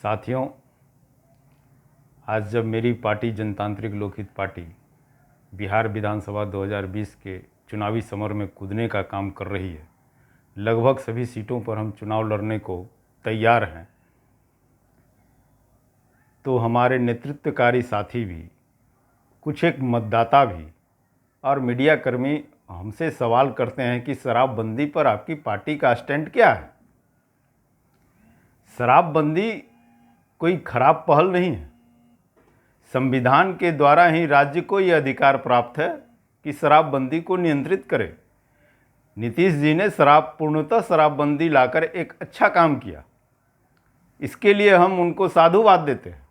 साथियों, आज जब मेरी पार्टी जनतांत्रिक लोकहित पार्टी बिहार विधानसभा 2020 के चुनावी समर में कूदने का काम कर रही है, लगभग सभी सीटों पर हम चुनाव लड़ने को तैयार हैं, तो हमारे नेतृत्वकारी साथी भी, कुछ एक मतदाता भी और मीडिया कर्मी हमसे सवाल करते हैं कि शराबबंदी पर आपकी पार्टी का स्टैंड क्या है। शराबबंदी कोई खराब पहल नहीं है। संविधान के द्वारा ही राज्य को यह अधिकार प्राप्त है कि शराबबंदी को नियंत्रित करे। नीतीश जी ने पूर्णतः शराबबंदी लाकर एक अच्छा काम किया, इसके लिए हम उनको साधुवाद देते हैं।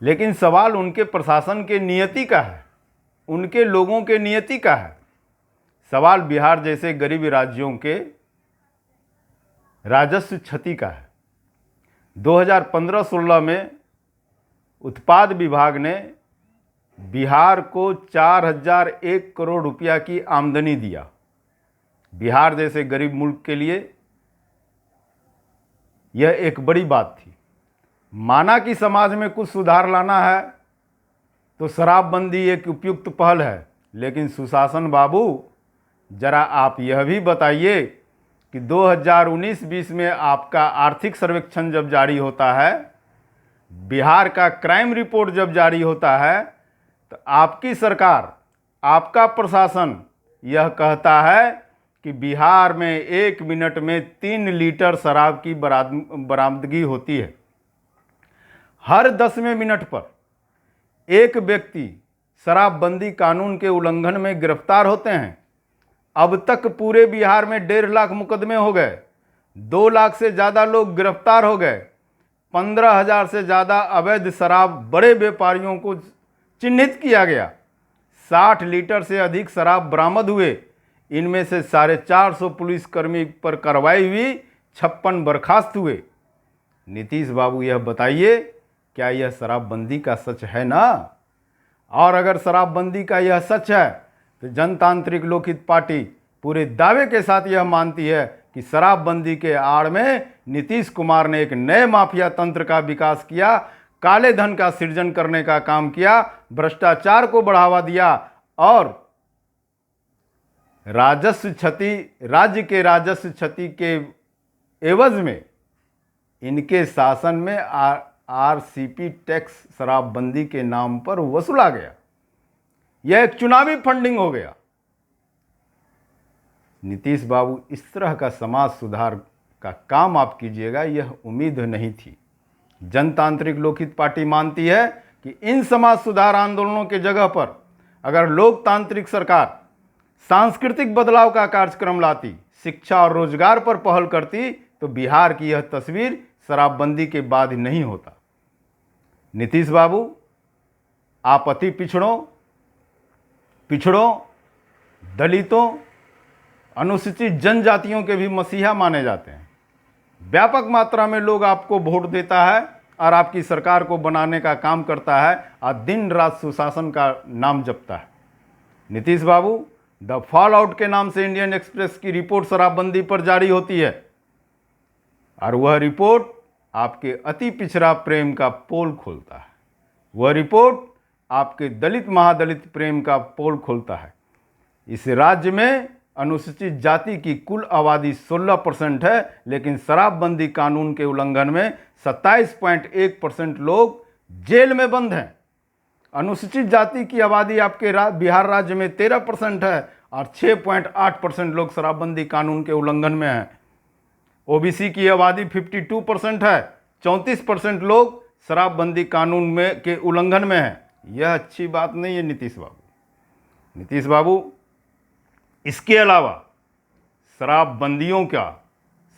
लेकिन सवाल उनके प्रशासन के नियति का है, उनके लोगों के नियति का है। सवाल बिहार जैसे गरीब राज्यों के राजस्व क्षति का है। 2015-16 में उत्पाद विभाग ने बिहार को 4001 करोड़ रुपया की आमदनी दिया। बिहार जैसे गरीब मुल्क के लिए यह एक बड़ी बात थी। माना कि समाज में कुछ सुधार लाना है तो शराबबंदी एक उपयुक्त पहल है, लेकिन सुशासन बाबू, जरा आप यह भी बताइए कि 2019-20 में आपका आर्थिक सर्वेक्षण जब जारी होता है, बिहार का क्राइम रिपोर्ट जब जारी होता है, तो आपकी सरकार, आपका प्रशासन यह कहता है कि बिहार में 1 मिनट में 3 लीटर शराब की बरामदगी होती है। हर 10वें मिनट पर एक व्यक्ति शराबबंदी कानून के उल्लंघन में गिरफ्तार होते हैं। अब तक पूरे बिहार में 1.5 लाख मुकदमे हो गए, 2 लाख से ज़्यादा लोग गिरफ्तार हो गए, 15,000 से ज़्यादा अवैध शराब बड़े व्यापारियों को चिन्हित किया गया, 60 लीटर से अधिक शराब बरामद हुए। इनमें से 450 पुलिसकर्मी पर कार्रवाई हुई, 56 बर्खास्त हुए। नीतीश बाबू, यह बताइए, क्या यह शराबबंदी का सच है ना? और अगर शराबबंदी का यह सच है तो जनतांत्रिक लोकहित पार्टी पूरे दावे के साथ यह मानती है कि शराबबंदी के आड़ में नीतीश कुमार ने एक नए माफिया तंत्र का विकास किया, काले धन का सृजन करने का काम किया, भ्रष्टाचार को बढ़ावा दिया और राज्य के राजस्व क्षति के एवज में इनके शासन में आरसीपी टैक्स शराबबंदी के नाम पर वसूला गया। यह एक चुनावी फंडिंग हो गया। नीतीश बाबू, इस तरह का समाज सुधार का काम आप कीजिएगा, यह उम्मीद नहीं थी। जनतांत्रिक लोकहित पार्टी मानती है कि इन समाज सुधार आंदोलनों के जगह पर अगर लोकतांत्रिक सरकार सांस्कृतिक बदलाव का कार्यक्रम लाती, शिक्षा और रोजगार पर पहल करती, तो बिहार की यह तस्वीर शराबबंदी के बाद नहीं होता। नीतीश बाबू, आप अति पिछड़ों, दलितों, अनुसूचित जनजातियों के भी मसीहा माने जाते हैं। व्यापक मात्रा में लोग आपको वोट देता है और आपकी सरकार को बनाने का काम करता है और दिन रात सुशासन का नाम जपता है। नीतीश बाबू, द फॉल आउट के नाम से इंडियन एक्सप्रेस की रिपोर्ट शराबबंदी पर जारी होती है और वह रिपोर्ट आपके अति पिछड़ा प्रेम का पोल खोलता है। वह रिपोर्ट आपके दलित महादलित प्रेम का पोल खोलता है। इस राज्य में अनुसूचित जाति की कुल आबादी 16% है, लेकिन शराबबंदी कानून के उल्लंघन में 27.1% लोग जेल में बंद हैं। अनुसूचित जाति की आबादी आपके बिहार राज्य में 13% है और 6.8% लोग शराबबंदी कानून के उल्लंघन में हैं। ओबीसी की आबादी 52% है, 34% लोग शराबबंदी कानून में के उल्लंघन में हैं। यह अच्छी बात नहीं है नीतीश बाबू। नीतीश बाबू, इसके अलावा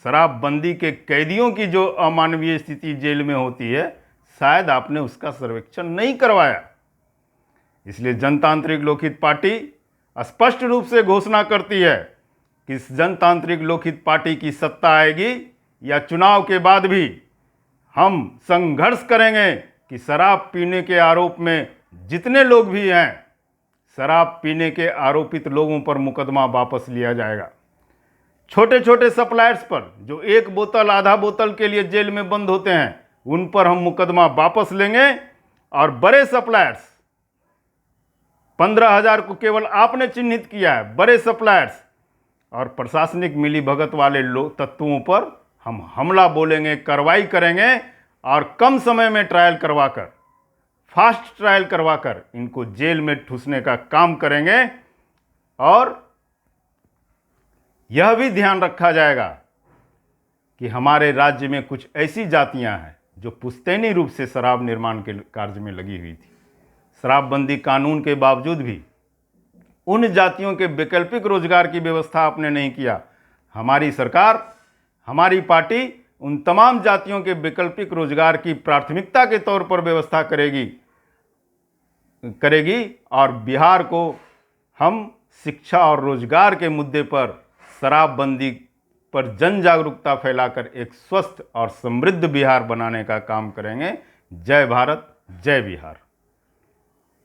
शराबबंदी के कैदियों की जो अमानवीय स्थिति जेल में होती है, शायद आपने उसका सर्वेक्षण नहीं करवाया। इसलिए जनतांत्रिक लोकहित पार्टी स्पष्ट रूप से घोषणा करती है कि इस जनतांत्रिक लोकहित पार्टी की सत्ता आएगी या चुनाव के बाद भी हम संघर्ष करेंगे कि शराब पीने के आरोप में जितने लोग भी हैं, शराब पीने के आरोपित लोगों पर मुकदमा वापस लिया जाएगा। छोटे छोटे सप्लायर्स पर जो 1 बोतल आधा बोतल के लिए जेल में बंद होते हैं, उन पर हम मुकदमा वापस लेंगे और बड़े सप्लायर्स, 15,000 को केवल आपने चिन्हित किया है, बड़े सप्लायर्स और प्रशासनिक मिलीभगत वाले लोग तत्वों पर हम हमला बोलेंगे, कार्रवाई करेंगे और कम समय में ट्रायल करवाकर, फास्ट ट्रायल करवाकर इनको जेल में ठूसने का काम करेंगे। और यह भी ध्यान रखा जाएगा कि हमारे राज्य में कुछ ऐसी जातियां हैं जो पुश्तैनी रूप से शराब निर्माण के कार्य में लगी हुई थी। शराबबंदी कानून के बावजूद भी उन जातियों के वैकल्पिक रोजगार की व्यवस्था आपने नहीं किया। हमारी सरकार, हमारी पार्टी उन तमाम जातियों के वैकल्पिक रोजगार की प्राथमिकता के तौर पर व्यवस्था करेगी और बिहार को हम शिक्षा और रोजगार के मुद्दे पर शराबबंदी पर जन जागरूकता फैलाकर एक स्वस्थ और समृद्ध बिहार बनाने का काम करेंगे। जय भारत, जय बिहार।